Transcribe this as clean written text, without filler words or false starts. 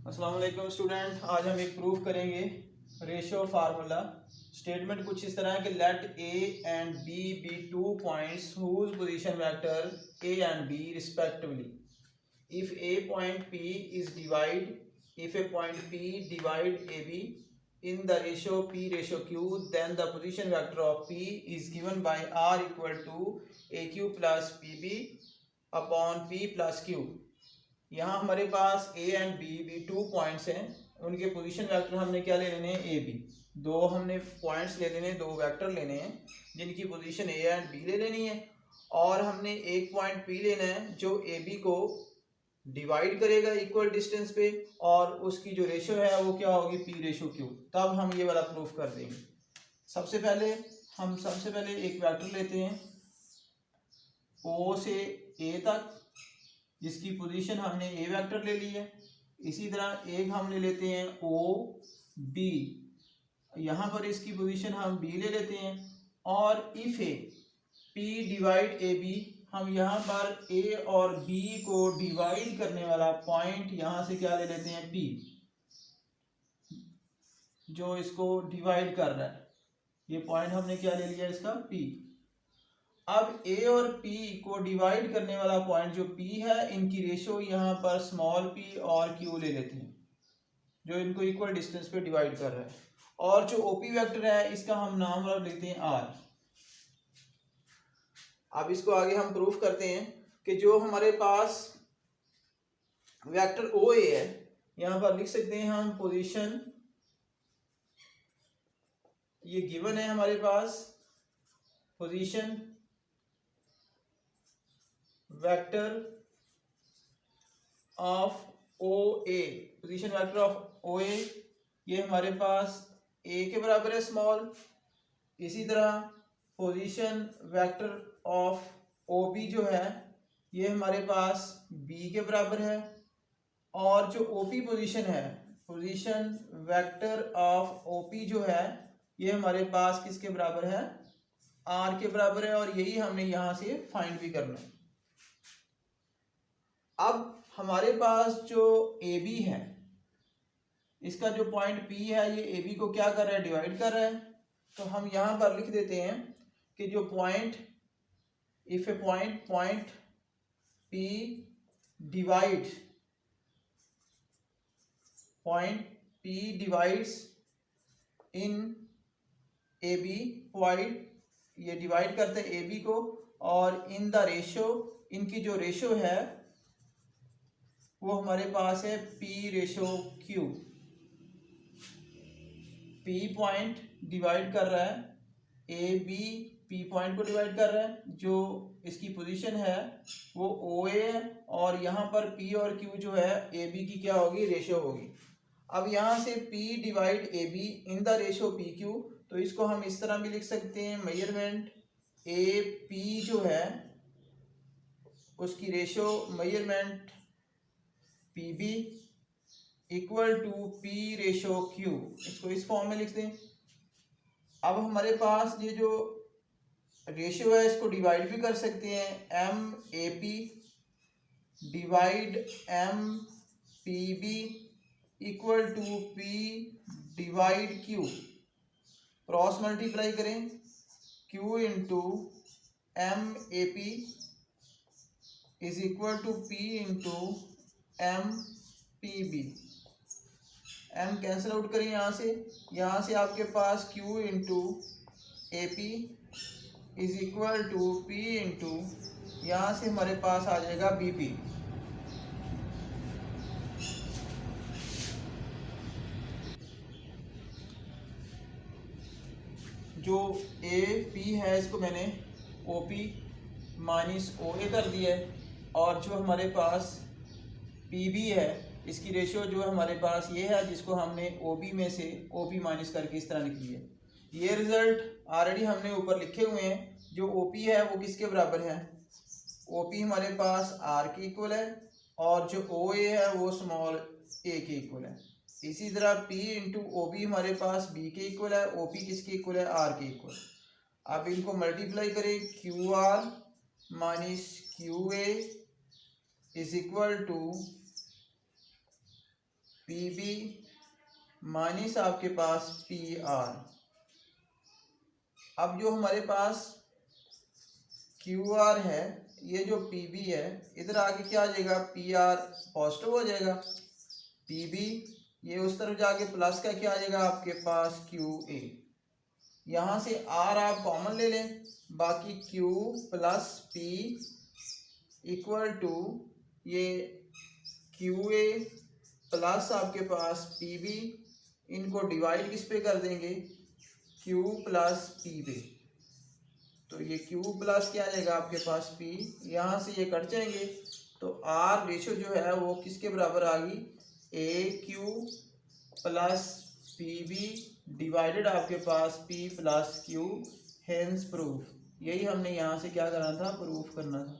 अस्सलाम वालेकुम स्टूडेंट, आज हम एक प्रूफ करेंगे रेशियो फार्मूला। स्टेटमेंट कुछ इस तरह है कि let A and B two points whose position vector A and B respectively. If a point P is divide if a point P divide A B in the ratio p ratio q, then the position vector of p is given by r equal to aq plus pb upon p plus q। यहाँ हमारे पास A and B two points हैं, उनके position vector हमने क्या ले लेने हैं, ए बी। दो हमने पॉइंट्स ले लेने हैं, दो वेक्टर लेने हैं जिनकी पोजीशन ए एंड बी ले लेनी है, और हमने एक पॉइंट पी लेना है जो ए बी को डिवाइड करेगा इक्वल डिस्टेंस पे, और उसकी जो रेशियो है वो क्या होगी, पी रेशियो क्यू। तब हम ये वाला प्रूफ कर देंगे। सबसे पहले एक वेक्टर लेते हैं ओ से ए तक, जिसकी पोजीशन हमने ए वेक्टर ले ली है। इसी तरह एक हम ले लेते हैं ओ बी, यहाँ पर इसकी पोजीशन हम बी ले लेते हैं। और if A P divide A B, हम यहाँ पर ए और बी को डिवाइड करने वाला पॉइंट यहाँ से क्या ले लेते हैं, पी, जो इसको डिवाइड कर रहा है। ये पॉइंट हमने क्या ले लिया, इसका पी। अब ए और पी को डिवाइड करने वाला पॉइंट जो पी है, इनकी रेशियो यहाँ पर स्मॉल पी और क्यू ले लेते हैं, जो इनको इक्वल डिस्टेंस पे डिवाइड कर रहा है। और जो ओपी वेक्टर है इसका हम नाम रख लेते हैं आर। अब इसको आगे हम प्रूफ करते हैं कि जो हमारे पास वेक्टर ओ ए है, यहाँ पर लिख सकते हैं हम पोजीशन, ये गिवन है हमारे पास position vector of O A, position vector of O A, ये हमारे पास ए के बराबर है स्मॉल। इसी तरह position vector of O B जो है ये हमारे पास बी के बराबर है। और जो ओ पी पोजीशन है, position vector of O P जो है ये हमारे पास किसके बराबर है, आर के बराबर है। और यही हमने यहाँ से फाइंड भी करना है। अब हमारे पास जो ए बी है, इसका जो पॉइंट पी है ये ए बी को क्या कर रहा है, डिवाइड कर रहा है। तो हम यहाँ पर लिख देते हैं कि जो point, if a point P divide, point P divides in A B, point ये डिवाइड करते हैं ए बी को, और इन द रेशियो, इनकी जो रेशियो है वो हमारे पास है P ratio Q. P point divide कर रहा है ए बी, पी पॉइंट को डिवाइड कर रहा है, जो इसकी पोजीशन है वो ओ ए है, और यहाँ पर पी और क्यू जो है ए बी की क्या होगी, रेशियो होगी। अब यहाँ से P divide A be in the ratio P Q, तो इसको हम इस तरह भी लिख सकते हैं, मेजरमेंट ए पी जो है उसकी ratio measurement P B equal to P ratio Q, इसको इस फॉर्म में लिख दें। अब हमारे पास ये जो रेशियो है इसको डिवाइड भी कर सकते हैं, M A P divide M P B equal to P divide Q. Cross multiply करें, Q into M A P is equal to P into M P B. M cancel out करें यहाँ से आपके पास Q into A P is equal to P into, यहाँ से हमारे पास आ जाएगा बी पी। जो ए पी है इसको मैंने ओ पी माइनस ओ ए कर दिया है, और जो हमारे पास पी बी है इसकी रेशियो जो हमारे पास ये है, जिसको हमने ओ बी में से ओ पी माइनस करके इस तरह लिख लिया है। ये रिजल्ट ऑलरेडी हमने ऊपर लिखे हुए हैं। जो ओ पी है वो किसके बराबर है, ओ पी हमारे पास आर के इक्वल है, और जो ओ ए है वो स्मॉल ए के इक्वल है। इसी तरह पी इंटू ओ बी हमारे पास बी के इक्वल है, ओ पी किसके इक्वल है, आर के इक्वल। अब इनको मल्टीप्लाई करें, Q R minus Q A is equal to P B minus आपके पास पी आर। अब जो हमारे पास क्यू आर है, ये जो पी बी है, इधर आके क्या आ जाएगा, पी आर पॉजिटिव हो जाएगा, पी बी ये उस तरफ जाके प्लस का क्या आ जाएगा आपके पास क्यू ए। यहाँ से आर आप कॉमन ले लें, बाकी Q plus P equal to ये क्यू ए प्लस आपके पास पी बी, इनको डिवाइड किस पे कर देंगे, क्यू प्लस पी बी। तो ये क्यू प्लस क्या आ जाएगा आपके पास पी, यहाँ से ये कट जाएंगे, तो आर रेशो जो है वो किसके बराबर आ गई, A Q plus P B divided आपके पास P plus Q, hence proof. यही हमने यहाँ से क्या करना था, प्रूफ करना था।